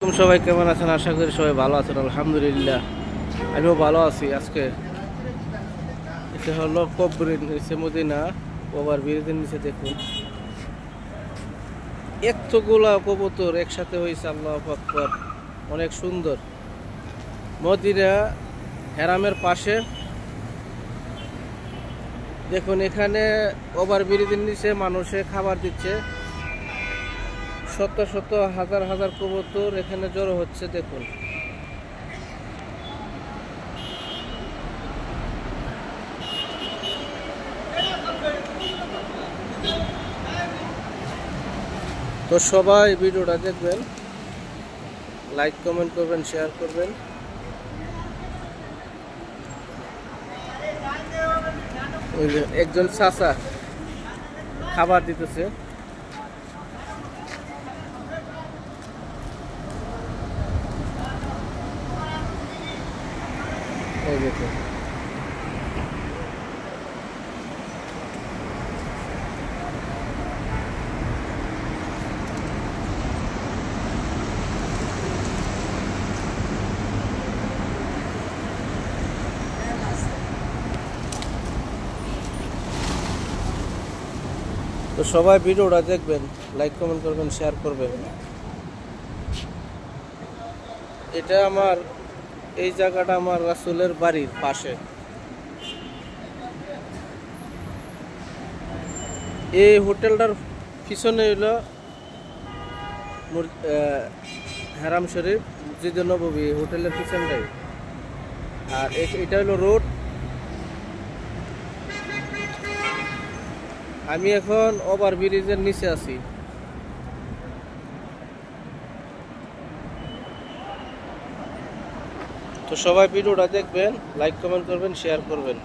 সবাই কেমন আছেন? আশা করি সবাই ভালো আছেন। আলহামদুলিল্লাহ আমিও ভালো আছি। আজকে এটা হলো কবরের নিচে মদিনা ওভার ব্রিজের নিচে দেখুন এতগুলা কবুতর একসাথে হয়েছে। আল্লাহু আকবার, অনেক সুন্দর। মদিনা হেরামের পাশে দেখুন, এখানে ওভার ব্রিজের নিচে মানুষে খাবার দিচ্ছে। শত শত হাজার হাজার কবুতর এখানে জড়ো হচ্ছে। দেখুন তো সবাই ভিডিওটা দেখবেন, লাইক কমেন্ট করবেন, শেয়ার করবেন। ওই যে একজন চাচা খাবার দিতেছে। এই দেখুন তো সবাই ভিডিওটা দেখবেন, লাইক কমেন্ট করবেন, শেয়ার করবেন। এটা আমার, এই জায়গাটা আমার রাসূলের বাড়ির পাশে। এই হোটেলটার পিছনে হইলো হারাম শরীফ মসজিদে নববী, হোটেলের পিছনটাই। আর এটা হলো রোড। আমি এখন ওভার ব্রিজের নিচে আছি। তো সবাই ভিডিওটা দেখবেন, লাইক কমেন্ট করবেন, শেয়ার করবেন।